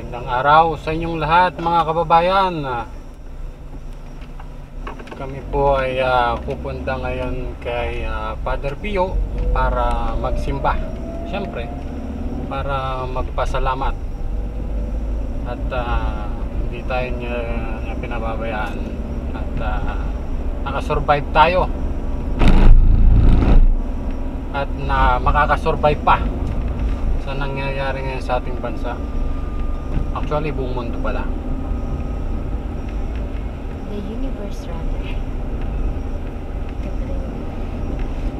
Magandang araw sa inyong lahat mga kababayan. Kami po ay pupunta ngayon kay Father Pio para magsimba. Siyempre, para magpasalamat. At hindi tayo niya pinababayaan. At nakasurvive tayo. At na makakasurvive pa sa nangyayari ngayon sa ating bansa. Actually, buong mundo pala. The universe rather.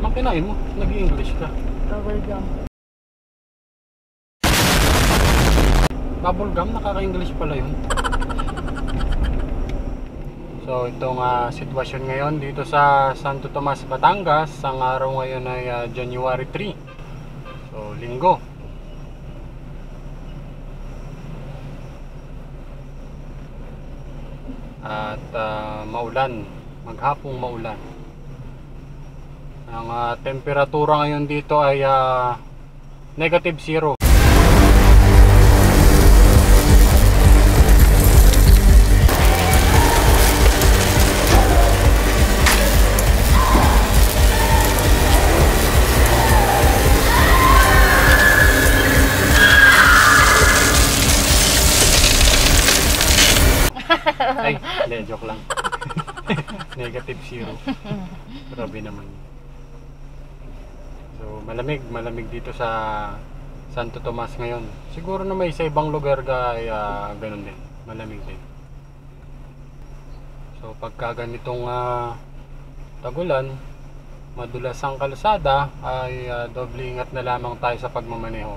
Makinain mo, nag-i-English ka. Bubblegum. Bubblegum, nakaka-English pala yun. So, itong sitwasyon ngayon dito sa Santo Tomas, Batangas. Ang araw ngayon ay January 3. So, linggo. At maulan, maghapong maulan. Ang temperatura ngayon dito ay -0. Ay, hindi, joke lang. -0. Grabe naman. So, malamig dito sa Santo Tomas ngayon. Siguro na may sa ibang lugar ay ganun din, malamig din. So, pagka ganitong tagulan, madulas ang kalsada, ay doble ingat na lamang tayo sa pagmamaneho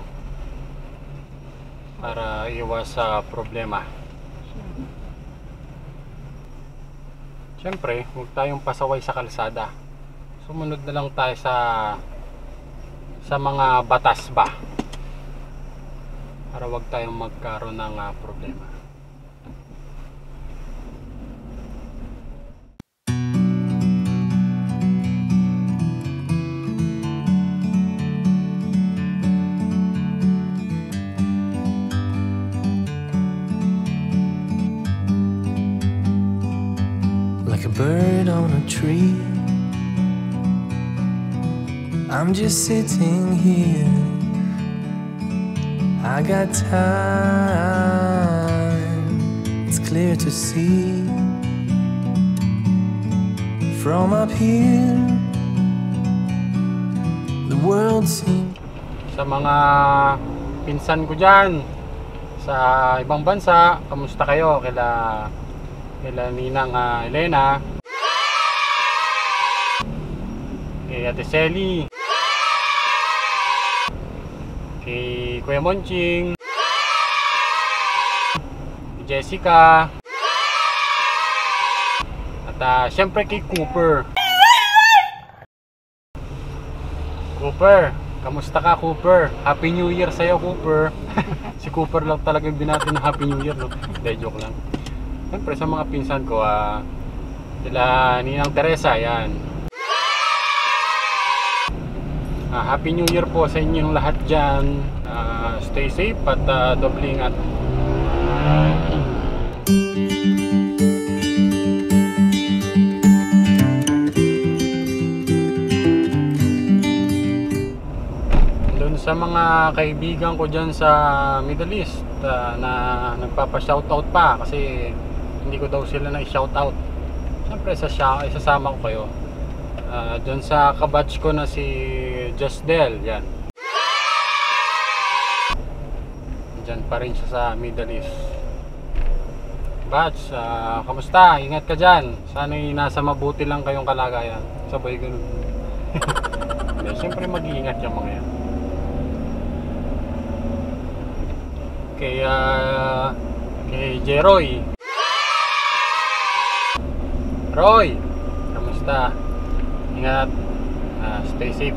para iwas sa problema. Siyempre, huwag tayong pasaway sa kalsada. Sumunod na lang tayo sa mga batas ba, para huwag tayong magkaroon ng problema. Like a bird on a tree, I'm just sitting here. I got time, it's clear to see. From up here, the world seems. Sa mga pinsan ko dyan sa ibang bansa, kamusta kayo? Kila Ninang Elena, kay Ate Selly, kay Kuya Monching, kay Jessica, at syempre kay Cooper. Cooper, kamusta ka Cooper? Happy New Year sa'yo Cooper. Si Cooper lang talaga yung binati na Happy New Year, no? Hindi, joke lang. Siyempre sa mga pinsan ko, sila Ninang Teresa, yan. Happy New Year po sa inyong lahat dyan. Stay safe at doble ingat. Doon sa mga kaibigan ko dyan sa Middle East na nagpapa-shoutout pa kasi hindi ko daw sila na i-shoutout. Siyempre isasama ko kayo. Doon sa kabatch ko na si Jasdel, yan. Diyan pa rin siya sa Middle East. Batch, kamusta? Ingat ka dyan. Sana'y nasa mabuti lang kayong kalagayan. Sabay ganun. Siyempre mag-iingat yung mga yan. Kay Jeroy. Roy, kamusta? Ingat, stay safe.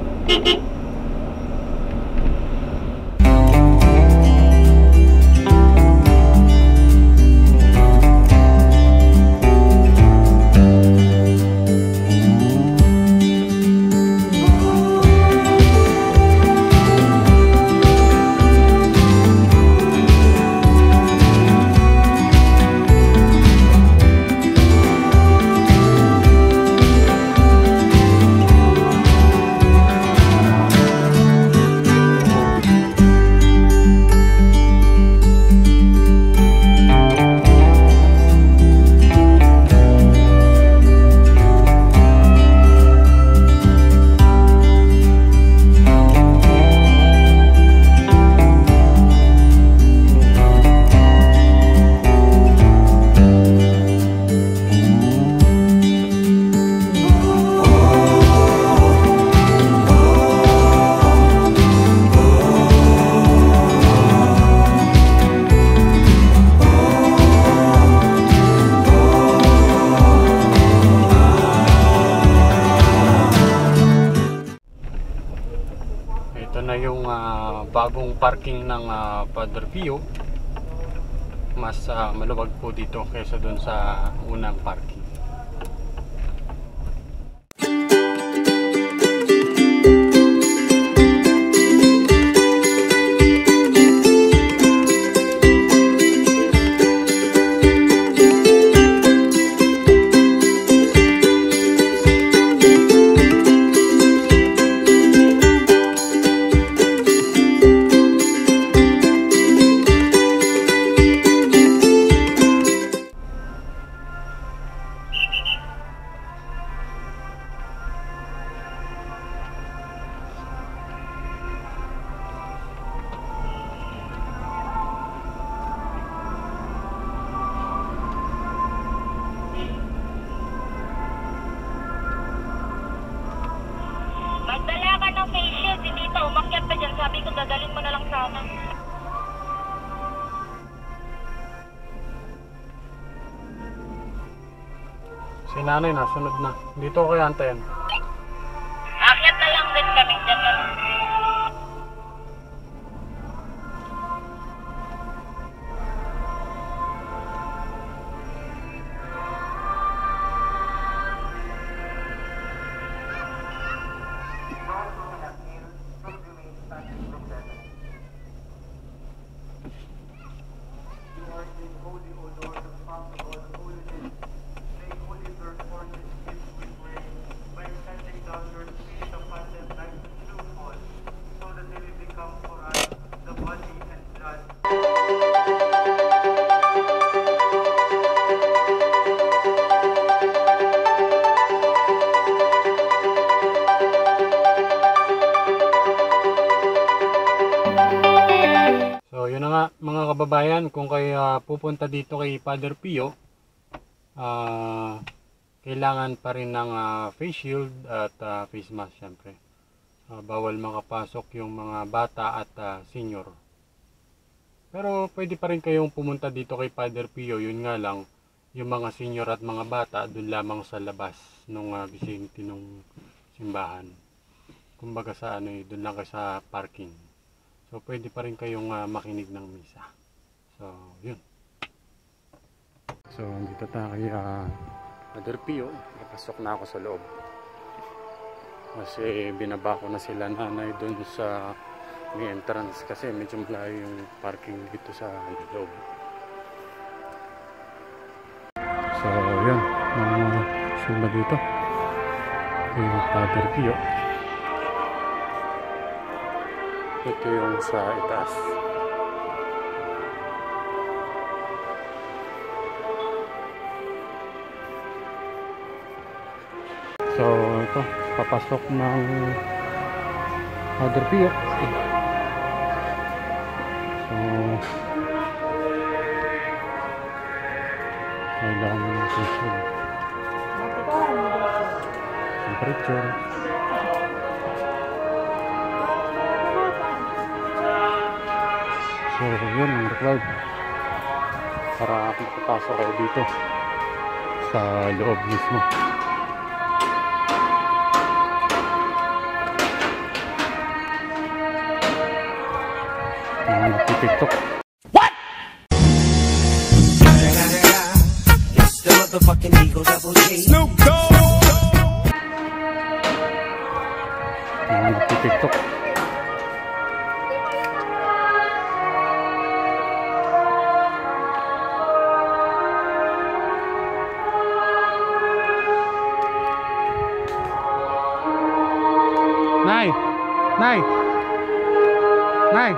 yung bagong parking ng Padre Pio. Mas maluwag po dito kaysa doon sa unang parking. Magdala ka ng face shield, hindi ito. Umakyat pa dyan. Sabi ko, dadalhin mo na lang sana. Si nanay nasunod na. Dito ko kaya antayan. Akyat na lang din kami dyan. Mga kababayan, kung kayo pupunta dito kay Padre Pio, kailangan pa rin ng face shield at face mask syempre. Bawal makapasok yung mga bata at senior. Pero pwede pa rin kayong pumunta dito kay Padre Pio, yun nga lang, yung mga senior at mga bata dun lamang sa labas nung vicinity nung simbahan. Kumbaga sa dun lang kayo sa parking. So, pwede pa rin kayong makinig ng misa. So, yun. So, dito tayo kay Padre Pio. Napasok na ako sa loob. Kasi binaba ko na sila nanay doon sa may entrance. Kasi medyo malayo yung parking dito sa loob. So, yun. Sumba dito. Yung Padre Pio. Ito yung sa itaas. So, ito. Papasok ng Padre Pio. So, kailangan mo ng facial. Temperature. So, yun ang required para papasok kayo dito sa loob mismo. Mga nagtitiktok. What? Snoop Dogg! Mga nagtitiktok. Nay! Nay! Nay!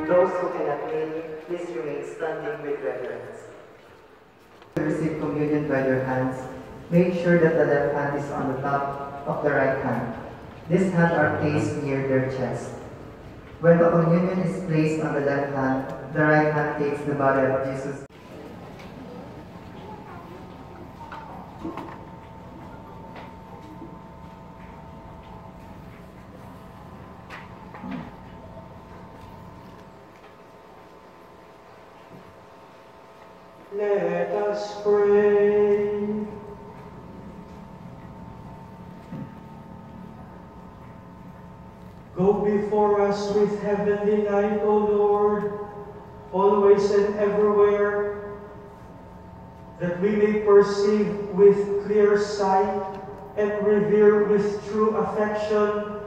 Those who cannot kneel, please remain standing with reverence. To receive communion by their hands, make sure that the left hand is on the top of the right hand. These hands are placed near their chest. When the communion is placed on the left hand, the right hand takes the body of Jesus. Let us pray. Go before us with heavenly light, O Lord, always and everywhere, that we may perceive with clear sight and revere with true affection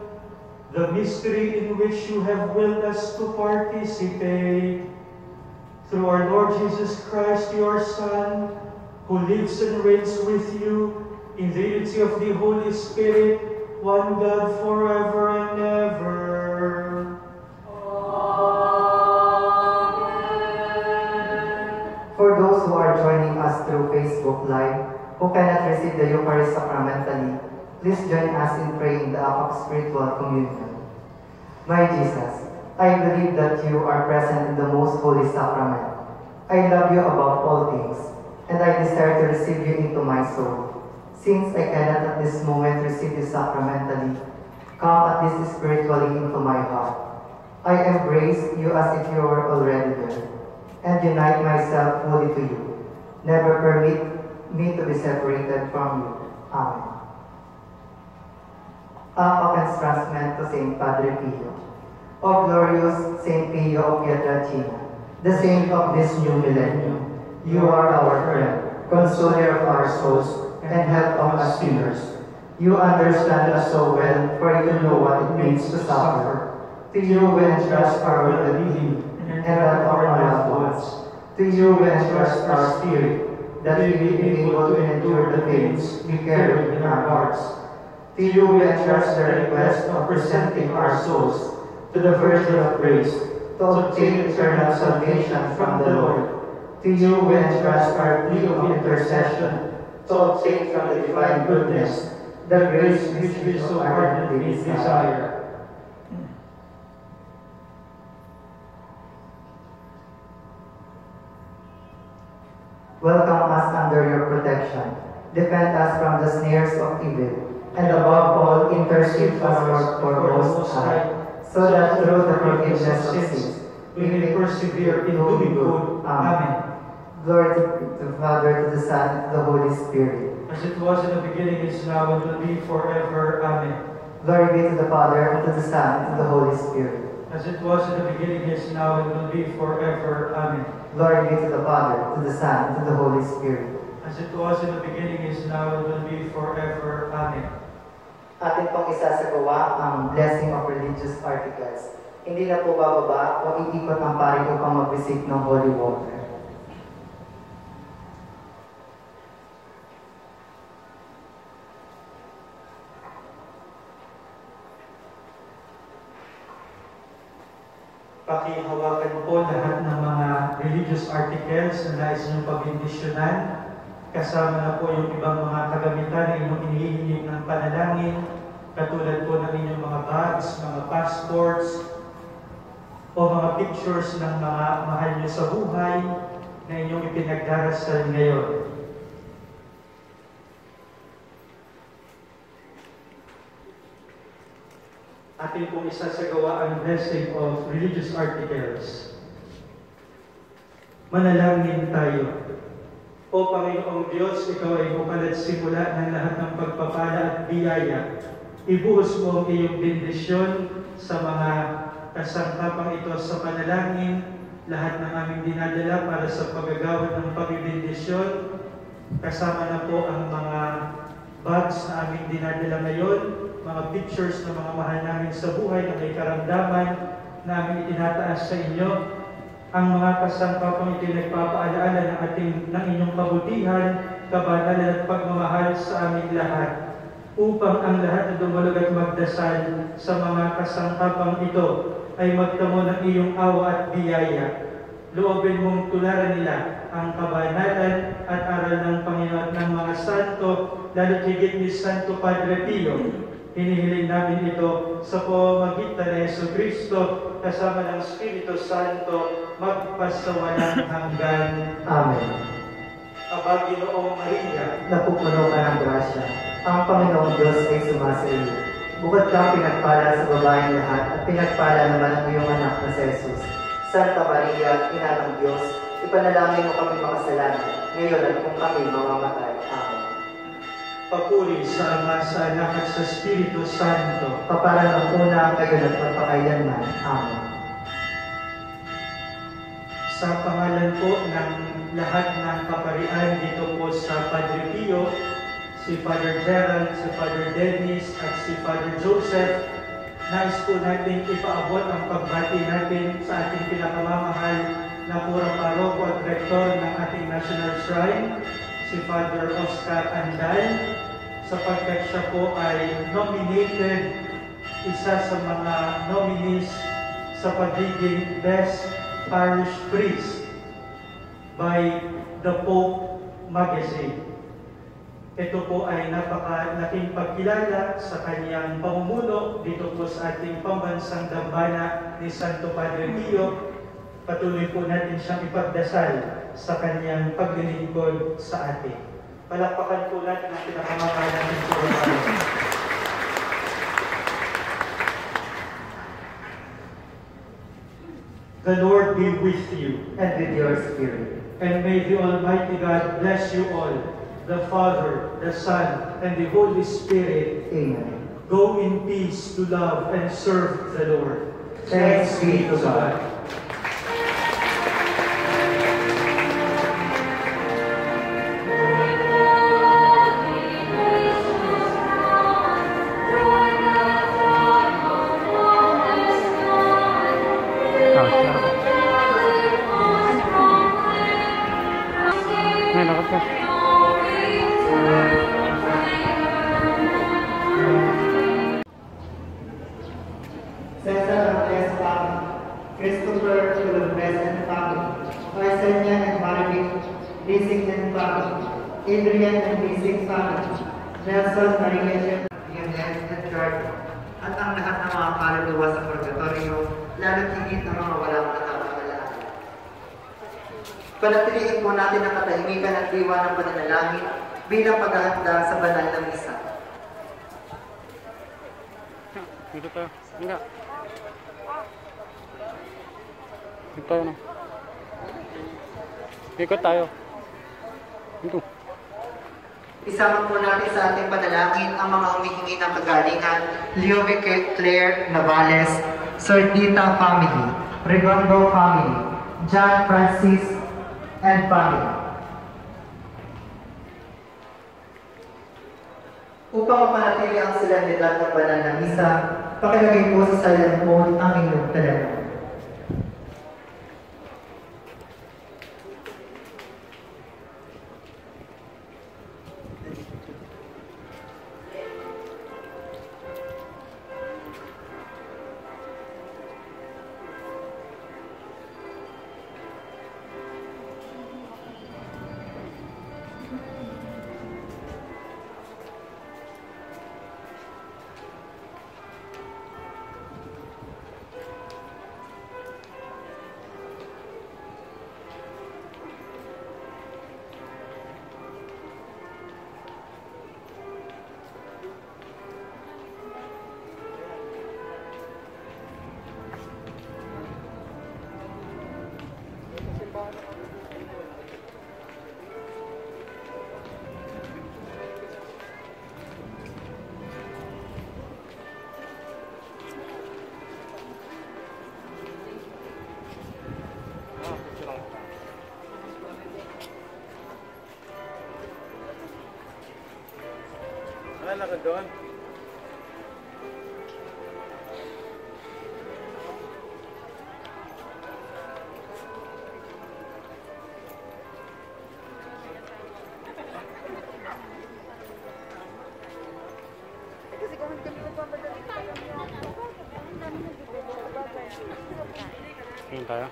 the mystery in which you have willed us to participate. Through our Lord Jesus Christ, your Son, who lives and reigns with you in the unity of the Holy Spirit, one God forever and ever. For those who are joining us through Facebook Live, who cannot receive the Eucharist sacramentally, please join us in praying the act of spiritual communion. My Jesus, I believe that you are present in the most holy sacrament. I love you above all things, and I desire to receive you into my soul. Since I cannot at this moment receive you sacramentally, come at least spiritually into my heart. I embrace you as if you were already there, and unite myself fully to you. Never permit me to be separated from you. Amen. Act of entrustment to Saint Padre Pio. O glorious Saint Pio of Pietrelcina, the saint of this new millennium, you are our friend, consoler of our souls, and help of us sinners. You understand us so well, for you know what it means to suffer. To you we entrust our well-being and that of our loved ones. To you we entrust our spirit, that we may be able to endure the pains we carry in our hearts. To you we entrust the request of presenting our souls to the Virgin of Grace, to obtain eternal salvation from the Lord. To you we entrust our plea of intercession, to obtain from the divine goodness the grace which we so ardently desire. Welcome us under your protection. Defend us from the snares of evil, and above all, intercede us for Most High, so that through the forgiveness of sins, we may persevere in doing good. Amen. Glory to the Father, to the Son, and to the Holy Spirit. As it was in the beginning, is now, and will be forever. Amen. Glory be to the Father, and to the Son, and to the Holy Spirit. As it was in the beginning, is now, and will be forever. Amen. Glory be to the Father, to the Son, and to the Holy Spirit. As it was in the beginning, is now, and will be forever. Amen. Atin pong isasagawa ang blessing of religious articles. Hindi na po bababa o iikot ang pari upang mag-receive ng holy water. Pakihawakan po lahat ng mga religious articles na nais niyong pabindisyonan. Kasama na po yung ibang mga kagamitan na inyong inihihingi ng panalangin, katulad po ng inyong mga bags, mga passports, o mga pictures ng mga mahal niyo sa buhay na inyong ipinagdarasal ngayon. Atin pong isasagawa ang blessing of religious articles. Manalangin tayo. O Panginoong Diyos, Ikaw ay bukal at simula ng lahat ng pagpapala at biyaya. Ibuhos mo ang iyong bendisyon sa mga kasangkapang ito sa panalangin, lahat ng aming dinadala para sa paggagawad ng pagibendisyon. Kasama na po ang mga bags na aming dinadala ngayon, mga pictures ng mga mahal namin sa buhay na may karamdaman na aming itinataas sa inyo. Ang mga kasangkapang ito'y nagpapaalaala ng inyong kabutihan, kabanalan at pagmamahal sa aming lahat, upang ang lahat na dumulog at magdasal sa mga kasangkapang ito ay magtamo ng iyong awa at biyaya. Loobin mong tularan nila ang kabanalan at aral ng Panginoon at ng mga santo, lalo higit ni Santo Padre Pio. Hinihiling namin ito sa pamamagitan ni Jesucristo kasama ng Espiritu Santo magpasawalang hanggan. Amen. Ang Aba, Ginoong Maria, Napupuno ka ng grasya. Ang Panginoong Diyos ay sumasa iyo. Bukod kang pinagpala sa babaeng lahat at pinagpala naman ang iyong anak na si Jesus. Santa Maria, Ina ng Diyos, ipanalangin mo kami makasalanan, ngayon at kung kami mamamatay. Amen. papuri sa Ama, sa Anak at sa Espiritu Santo. Kaparan ang una, ngayon at magpakailanman. Amen. Sa pangalan po ng lahat ng kaparian dito po sa Padre Pio, si Father Gerald, si Father Dennis, at si Father Joseph, nais po natin ipaabot ang pagbati natin sa ating pinakamamahal na purang paroko at rektor ng ating National Shrine, si Father Oscar Andal, sapagkat siya po ay nominated, isa sa mga nominees sa pagiging Best Parish Priest by the Pope Magazine. Ito po ay napakalaking pagkilala sa kanyang pamumuno dito po sa ating pambansang dambana ni Santo Padre Pio. Patuloy po natin siyang ipagdasal sa kanyang paglilingkod sa atin. Palakpakan po natin ang pinakamamahal natin sa Panginoon. The Lord be with you. And with your spirit. And may the Almighty God bless you all, the Father, the Son, and the Holy Spirit. Amen. Go in peace to love and serve the Lord. Thanks be to God. Cesar Reyes family, Christopher Tulubres and family, Arsenio and Marvick Bising and family, Adrian and Bising family, Nelson Maria Jimenez and Jordan, at ang lahat ng mga kaluluwa sa purgatorio, lalo't higit ng mga walang nakakamalaan. Panatiliin po natin ang katahimikan at diwa ng pananalangin bilang paghahanda sa banal na misa. Dito tayo. Enggak. Dito tayo na. Ikot tayo. Dito. Isama po natin sa ating panalangin ang mga humihingi ng kagalingan, Leo Claire Navales, Sordita family, Regondo family, John Francis and family. Upang mapanatili ang solemnidad ng banal na misa, pakilagay po sa silent mode ang inyong telepono. Wala ka doon. Tingin tayo.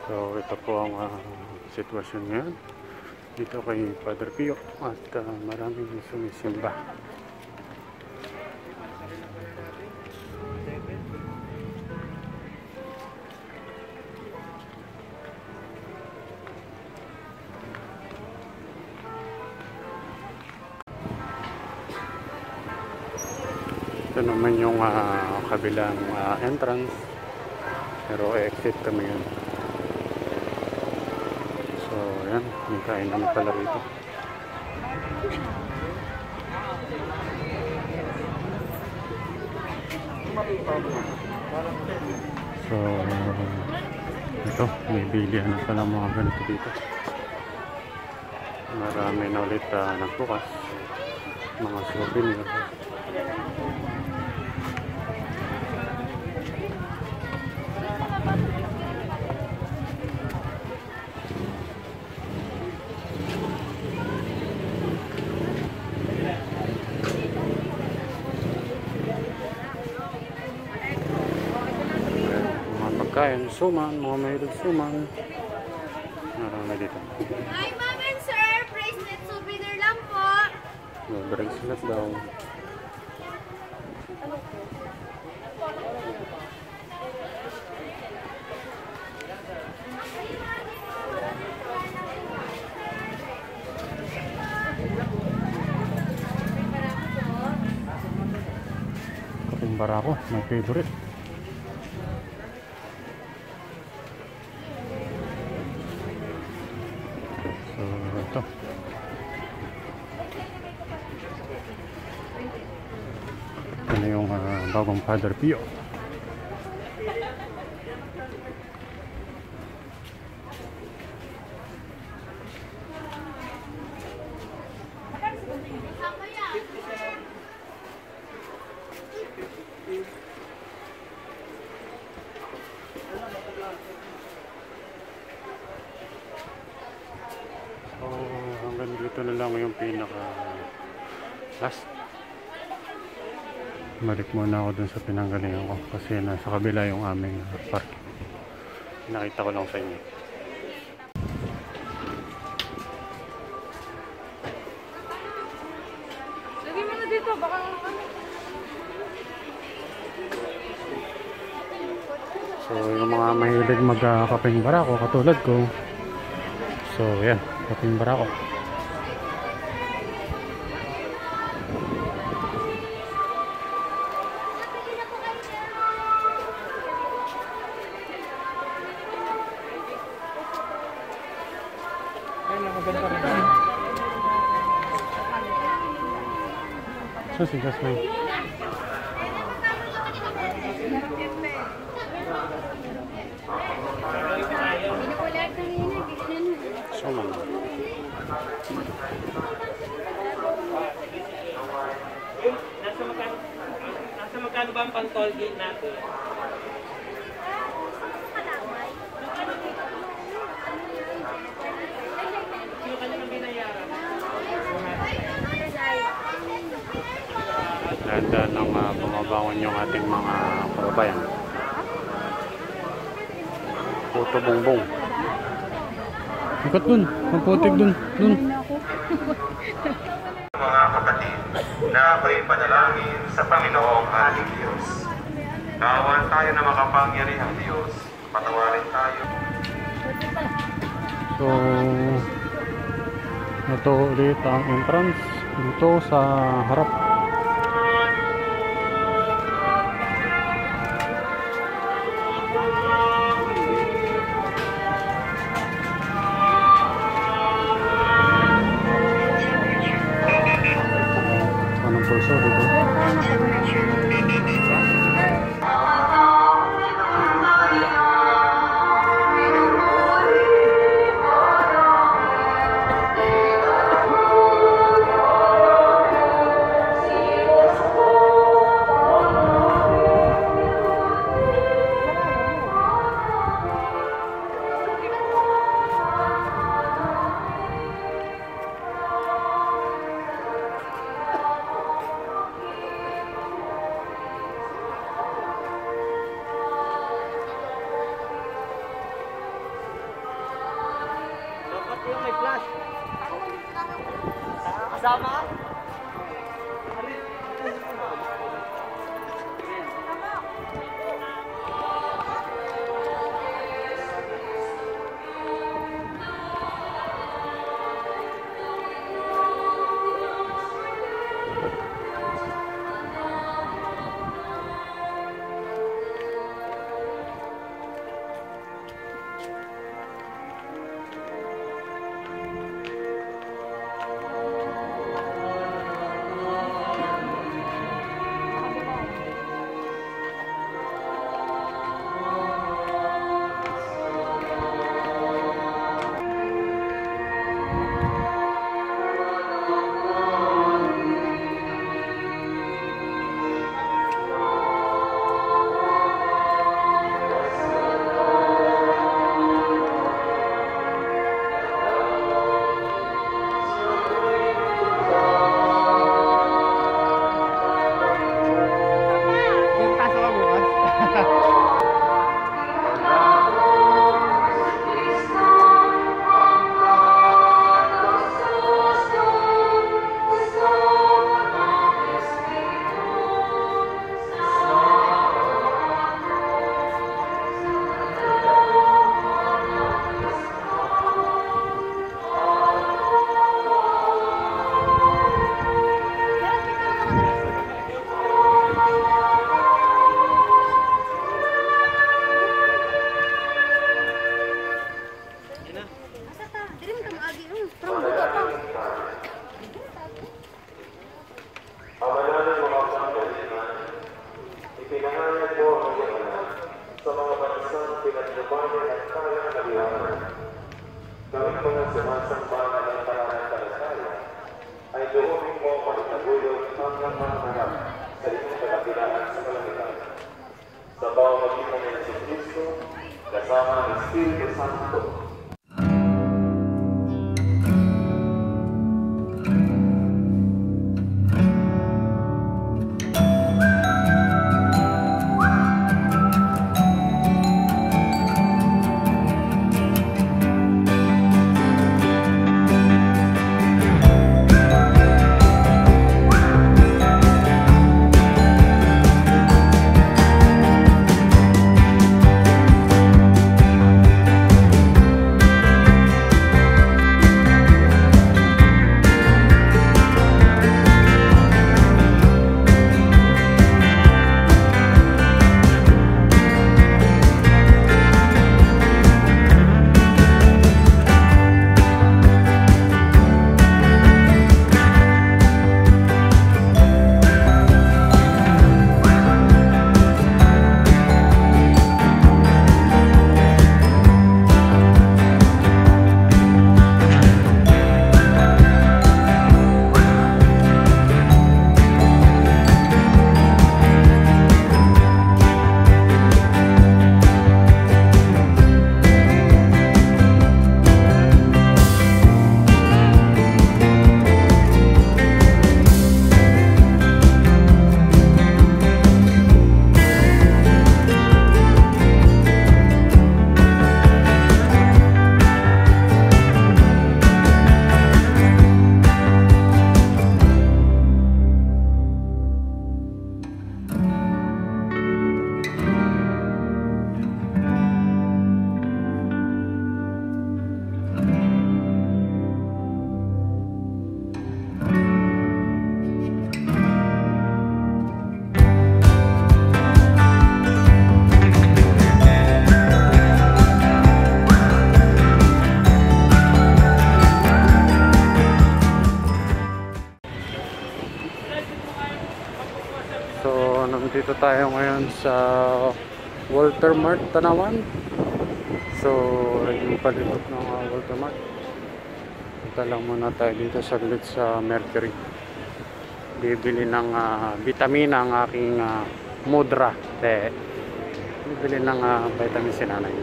So ito po ang sitwasyon ngayon dito kay Father Pio at maraming sumisimba. Ito naman yung kabilang entrance, pero exit kami yun. So yan, may kain naman pala rito. So ito, may bilihan na pala mga ganito dito. Marami na ulit nagbukas, mga souvenir. Kain, suman, mga mahilig suman. Marami dito. Hi, ma'am and sir! Bracelet souvenir lang po. Bracelet daw. Kaping barako, my favorite. Ito. Ito na yung bagong Father Pio. Hanggang dito na lang yung pinaka last. Balik muna ako dun sa pinanggalingan ko kasi nasa kabila yung aming park. Nakita ko lang sa inyo. Lagi mo na dito, baka So yung mga mahilig magkaping barako katulad ko. So yan, kaping barako. So si Jasmine. So man. Nasa magkano ba ang pang-toll gate natin? Yung kanyang binayaran. Dahan-dahan nang bumabangon yung ating mga kababayan. Puto bongbong. Ikat dun, magputik dun. Mga kapatid, na ako'y panalangin sa Panginoong ating Diyos. Kawan tayo na makapangyarihang Diyos, patawarin tayo. So, ito ulit ang entrance dito sa harap. Anong pulso dito? Sama? Gawin mo ng sumasamba ng pananampalataya ay doon mo pagtaguyod hanggang maharap sa iyong kadakilaan sa kalangitan. Sa pamamagitan ng si Kristo, kasama ng Espiritu Santo, Dito tayo ngayon sa Walter Mart, Tanawan. So, yung palibot ng Walter Mart. Punta lang muna tayo dito saglit sa Mercury. Bibili ng vitamina ang aking mudra. Bibili ng vitamin si nanay.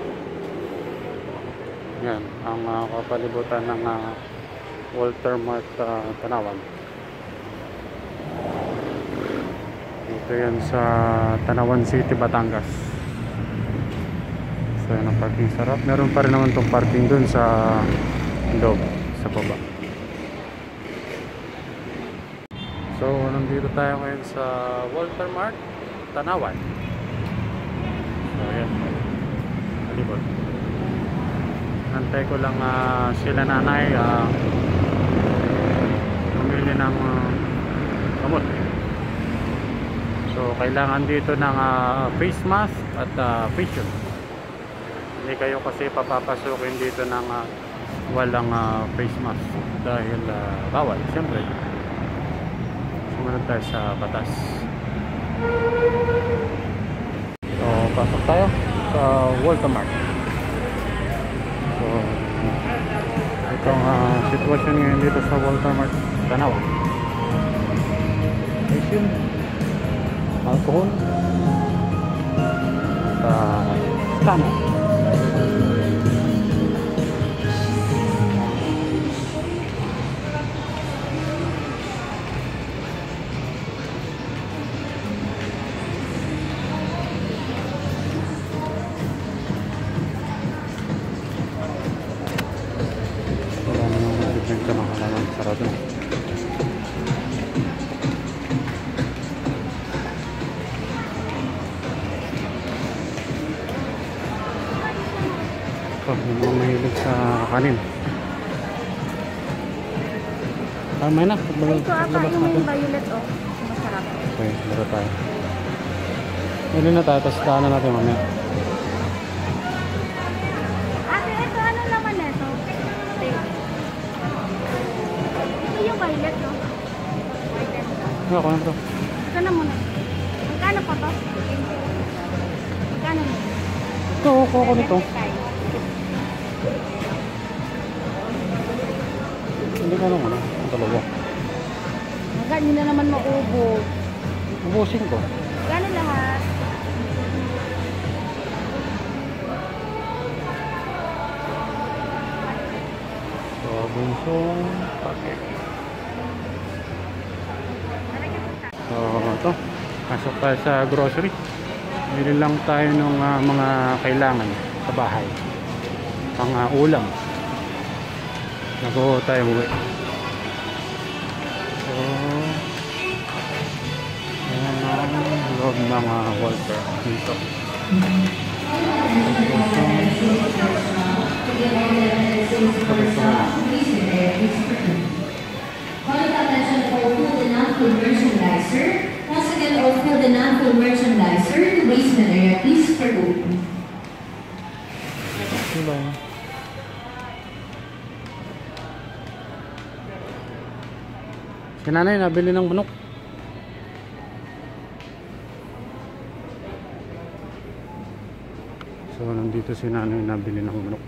Yan, ang kapalibutan ng Walter Mart, Tanawan. Ito yan sa Tanawan City, Batangas. So yan ang parking sarap. Meron pa rin naman itong parking dun sa loob, sa baba. So, nandito tayo ngayon sa Walter Mart, Tanawan. So, ayan. Alibot. Nantay ko lang sila nanay bumili ng gamot. So, kailangan dito ng face mask at face shield. Hindi kayo kasi papapasukin dito ng walang face mask dahil bawal, siyempre. Sumunod tayo sa batas. So, pasok tayo sa Walter Mart. So, itong sitwasyon ngayon dito sa Walter Mart, Tanawan. Fashion, alcohol, at scanner. Ito ng halaman, sarado na. Ito, yung mga mahilig sa kanin. May na, paglabas natin. Yung violet, oh. Masarap. Okay, laro tayo. Hindi na tayo, tapos daanan natin mamaya. Ate, ito, ano naman ito? Ito yung violet, no? Violet. Ako na ito. Ito na muna. Magkano pa to? Magkano mo? Ito, ako nito. Hindi ka lang, ano? Ang dalawa. Magkano na naman maubos? Ubusin ko. Magkano lahat? So, bunsong packet. So, ito. Pasok tayo sa grocery. Bili lang tayo ng mga kailangan sa bahay. Pang ulam. Nago tayo uwi. So, ayan ang loob ng Walter dito. Calling attention for food and non-food merchandiser. Once again, all food and non-food merchandiser in the basement area, please remove. Diba? Si nanay nabili ng manok. So, nandito si nanay nabili ng manok.